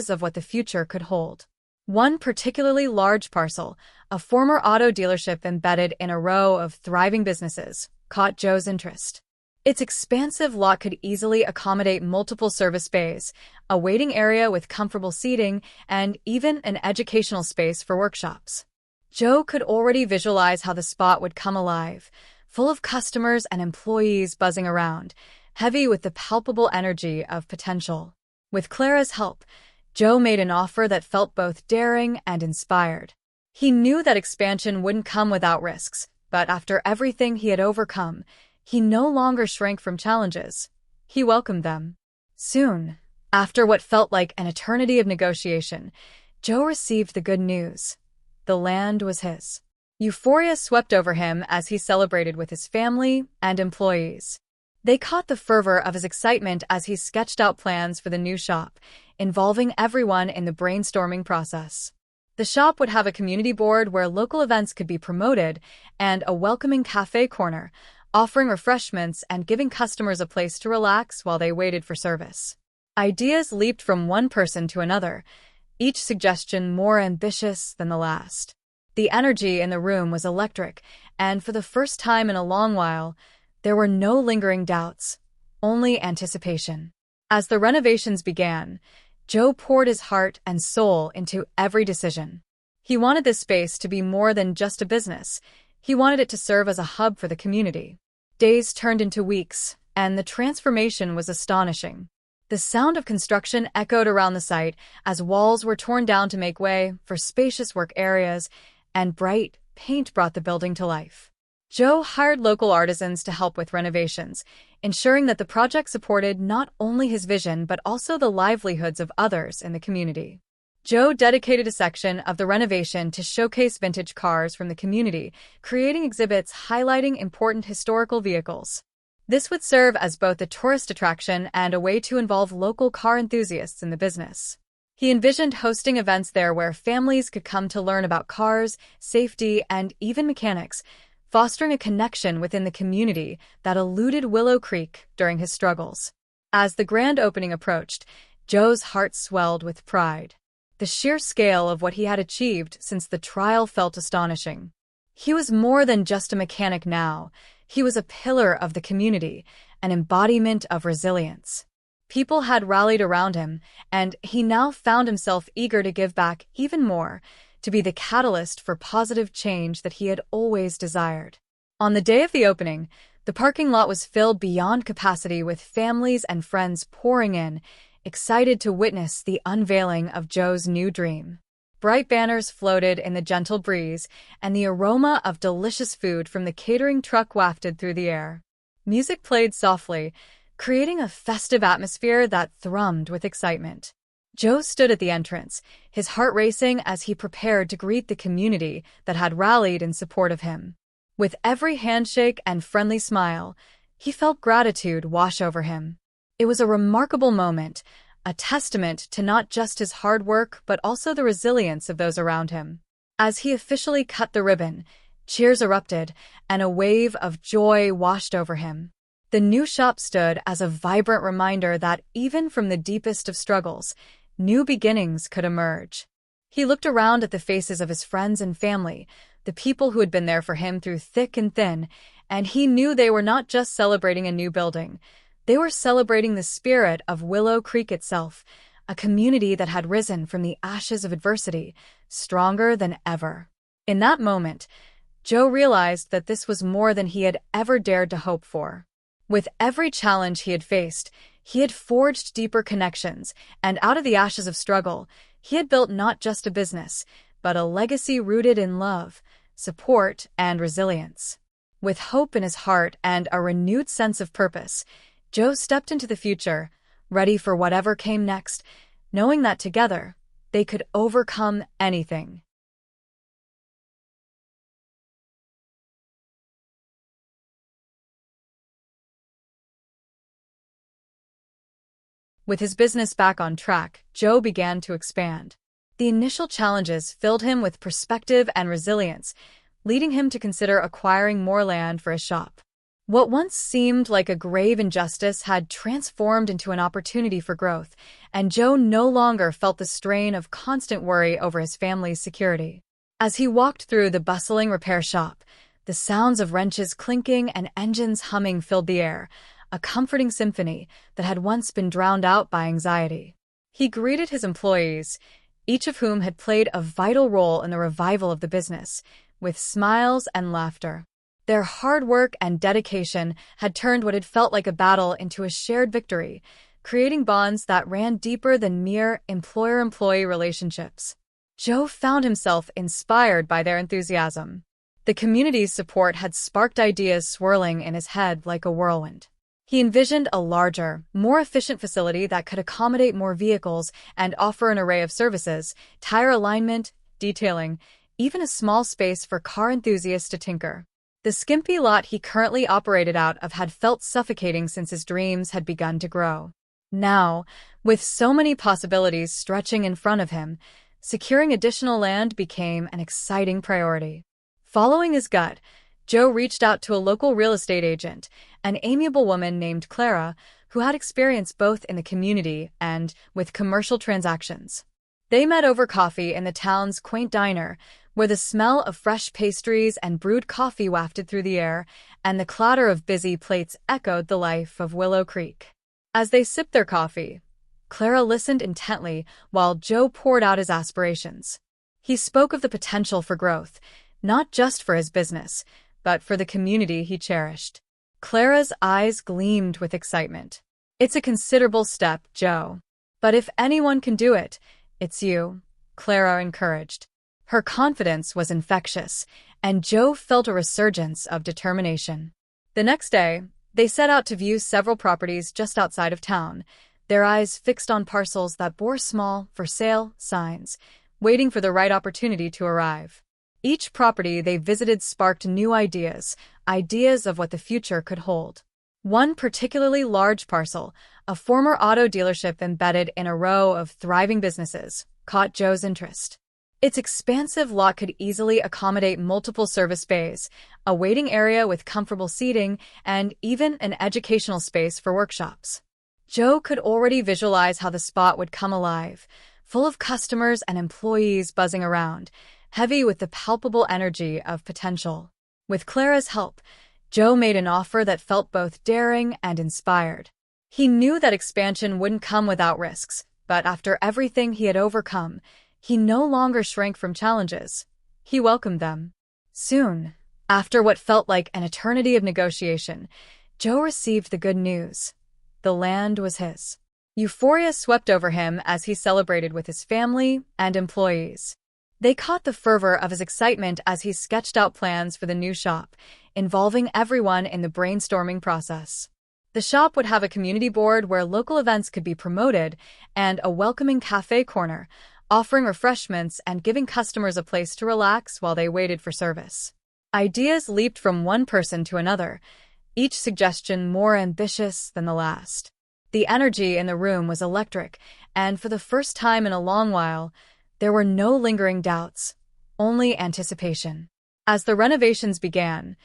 of what the future could hold. One particularly large parcel, a former auto dealership embedded in a row of thriving businesses, caught Joe's interest. Its expansive lot could easily accommodate multiple service bays, a waiting area with comfortable seating, and even an educational space for workshops. Joe could already visualize how the spot would come alive, full of customers and employees buzzing around, heavy with the palpable energy of potential. With Clara's help, Joe made an offer that felt both daring and inspired. He knew that expansion wouldn't come without risks, but after everything he had overcome, he no longer shrank from challenges. He welcomed them. Soon, after what felt like an eternity of negotiation, Joe received the good news. The land was his. Euphoria swept over him as he celebrated with his family and employees. They caught the fervor of his excitement as he sketched out plans for the new shop, involving everyone in the brainstorming process. The shop would have a community board where local events could be promoted and a welcoming cafe corner, offering refreshments and giving customers a place to relax while they waited for service. Ideas leaped from one person to another, each suggestion more ambitious than the last. The energy in the room was electric, and for the first time in a long while, there were no lingering doubts, only anticipation. As the renovations began, Joe poured his heart and soul into every decision. He wanted this space to be more than just a business. He wanted it to serve as a hub for the community. Days turned into weeks, and the transformation was astonishing. The sound of construction echoed around the site as walls were torn down to make way for spacious work areas, and bright paint brought the building to life. Joe hired local artisans to help with renovations, ensuring that the project supported not only his vision but also the livelihoods of others in the community. Joe dedicated a section of the renovation to showcase vintage cars from the community, creating exhibits highlighting important historical vehicles. This would serve as both a tourist attraction and a way to involve local car enthusiasts in the business. He envisioned hosting events there where families could come to learn about cars, safety, and even mechanics, fostering a connection within the community that eluded Willow Creek during his struggles. As the grand opening approached, Joe's heart swelled with pride. The sheer scale of what he had achieved since the trial felt astonishing. He was more than just a mechanic now. He was a pillar of the community, an embodiment of resilience. People had rallied around him, and he now found himself eager to give back even more, to be the catalyst for positive change that he had always desired. On the day of the opening, the parking lot was filled beyond capacity with families and friends pouring in, excited to witness the unveiling of Joe's new dream. Bright banners floated in the gentle breeze, and the aroma of delicious food from the catering truck wafted through the air. Music played softly, creating a festive atmosphere that thrummed with excitement. Joe stood at the entrance, his heart racing as he prepared to greet the community that had rallied in support of him. With every handshake and friendly smile, he felt gratitude wash over him. It was a remarkable moment, a testament to not just his hard work but also the resilience of those around him. As he officially cut the ribbon, cheers erupted, and a wave of joy washed over him. The new shop stood as a vibrant reminder that even from the deepest of struggles, new beginnings could emerge. He looked around at the faces of his friends and family, the people who had been there for him through thick and thin, and he knew they were not just celebrating a new building. They were celebrating the spirit of Willow Creek itself, a community that had risen from the ashes of adversity, stronger than ever. In that moment, Joe realized that this was more than he had ever dared to hope for. With every challenge he had faced, he had forged deeper connections, and out of the ashes of struggle, he had built not just a business, but a legacy rooted in love, support, and resilience. With hope in his heart and a renewed sense of purpose, Joe stepped into the future, ready for whatever came next, knowing that together, they could overcome anything. With his business back on track, Joe began to expand. The initial challenges filled him with perspective and resilience, leading him to consider acquiring more land for his shop. What once seemed like a grave injustice had transformed into an opportunity for growth, and Joe no longer felt the strain of constant worry over his family's security. As he walked through the bustling repair shop, the sounds of wrenches clinking and engines humming filled the air, a comforting symphony that had once been drowned out by anxiety. He greeted his employees, each of whom had played a vital role in the revival of the business, with smiles and laughter. Their hard work and dedication had turned what had felt like a battle into a shared victory, creating bonds that ran deeper than mere employer-employee relationships. Joe found himself inspired by their enthusiasm. The community's support had sparked ideas swirling in his head like a whirlwind. He envisioned a larger, more efficient facility that could accommodate more vehicles and offer an array of services, tire alignment, detailing, even a small space for car enthusiasts to tinker. The skimpy lot he currently operated out of had felt suffocating since his dreams had begun to grow. Now, with so many possibilities stretching in front of him, securing additional land became an exciting priority. Following his gut, Joe reached out to a local real estate agent, an amiable woman named Clara, who had experience both in the community and with commercial transactions. They met over coffee in the town's quaint diner, where the smell of fresh pastries and brewed coffee wafted through the air, and the clatter of busy plates echoed the life of Willow Creek. As they sipped their coffee, Clara listened intently while Joe poured out his aspirations. He spoke of the potential for growth, not just for his business, but for the community he cherished. Clara's eyes gleamed with excitement. "It's a considerable step, Joe. But if anyone can do it, it's you," Clara encouraged. Her confidence was infectious, and Joe felt a resurgence of determination. The next day, they set out to view several properties just outside of town, their eyes fixed on parcels that bore small, for sale signs, waiting for the right opportunity to arrive. Each property they visited sparked new ideas of what the future could hold. One particularly large parcel, a former auto dealership embedded in a row of thriving businesses, caught Joe's interest. Its expansive lot could easily accommodate multiple service bays, a waiting area with comfortable seating, and even an educational space for workshops. Joe could already visualize how the spot would come alive, full of customers and employees buzzing around, heavy with the palpable energy of potential. With Clara's help, Joe made an offer that felt both daring and inspired. He knew that expansion wouldn't come without risks, but after everything he had overcome, he no longer shrank from challenges. He welcomed them. Soon, after what felt like an eternity of negotiation, Joe received the good news. The land was his. Euphoria swept over him as he celebrated with his family and employees. They caught the fervor of his excitement as he sketched out plans for the new shop, involving everyone in the brainstorming process. The shop would have a community board where local events could be promoted and a welcoming cafe corner, offering refreshments and giving customers a place to relax while they waited for service. Ideas leaped from one person to another, each suggestion more ambitious than the last. The energy in the room was electric, and for the first time in a long while, there were no lingering doubts, only anticipation. As the renovations began,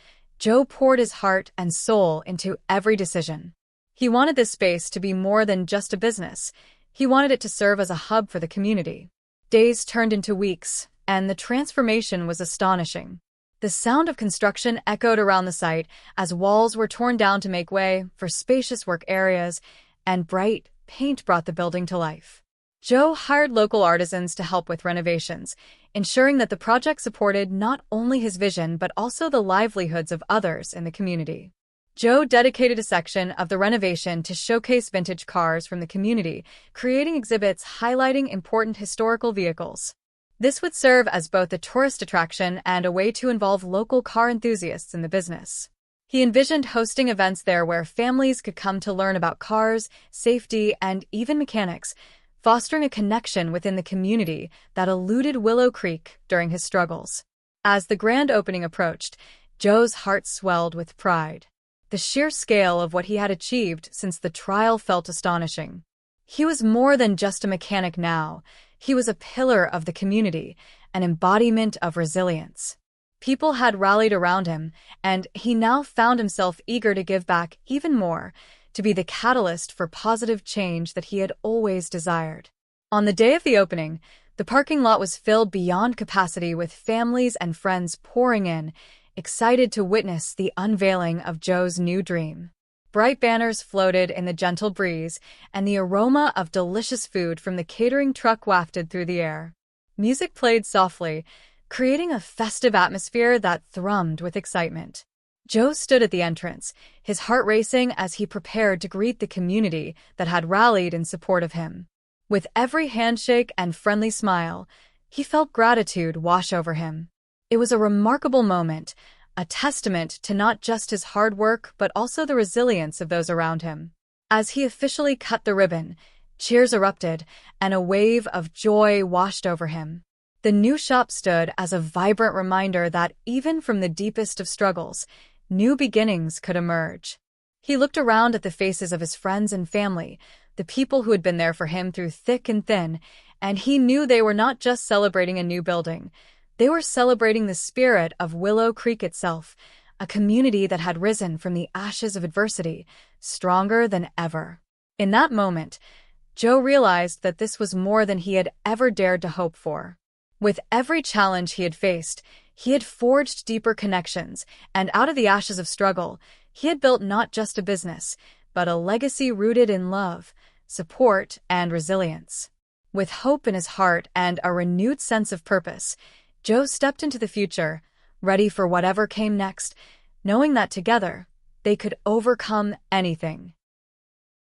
Joe poured his heart and soul into every decision. He wanted this space to be more than just a business. He wanted it to serve as a hub for the community. Days turned into weeks, and the transformation was astonishing. The sound of construction echoed around the site as walls were torn down to make way for spacious work areas, and bright paint brought the building to life. Joe hired local artisans to help with renovations, ensuring that the project supported not only his vision but also the livelihoods of others in the community. Joe dedicated a section of the renovation to showcase vintage cars from the community, creating exhibits highlighting important historical vehicles. This would serve as both a tourist attraction and a way to involve local car enthusiasts in the business. He envisioned hosting events there where families could come to learn about cars, safety, and even mechanics, fostering a connection within the community that eluded Willow Creek during his struggles. As the grand opening approached, Joe's heart swelled with pride. The sheer scale of what he had achieved since the trial felt astonishing. He was more than just a mechanic now. He was a pillar of the community, an embodiment of resilience. People had rallied around him, and he now found himself eager to give back even more, to be the catalyst for positive change that he had always desired. On the day of the opening, the parking lot was filled beyond capacity with families and friends pouring in, excited to witness the unveiling of Joe's new dream. Bright banners floated in the gentle breeze, and the aroma of delicious food from the catering truck wafted through the air. Music played softly, creating a festive atmosphere that thrummed with excitement. Joe stood at the entrance, his heart racing as he prepared to greet the community that had rallied in support of him. With every handshake and friendly smile, he felt gratitude wash over him. It was a remarkable moment, a testament to not just his hard work but also the resilience of those around him. As he officially cut the ribbon, cheers erupted, and a wave of joy washed over him. The new shop stood as a vibrant reminder that even from the deepest of struggles, new beginnings could emerge. He looked around at the faces of his friends and family, the people who had been there for him through thick and thin, and he knew they were not just celebrating a new building. They were celebrating the spirit of Willow Creek itself, a community that had risen from the ashes of adversity, stronger than ever. In that moment, Joe realized that this was more than he had ever dared to hope for. With every challenge he had faced, he had forged deeper connections, and out of the ashes of struggle, he had built not just a business, but a legacy rooted in love, support, and resilience. With hope in his heart and a renewed sense of purpose, Joe stepped into the future, ready for whatever came next, knowing that together, they could overcome anything.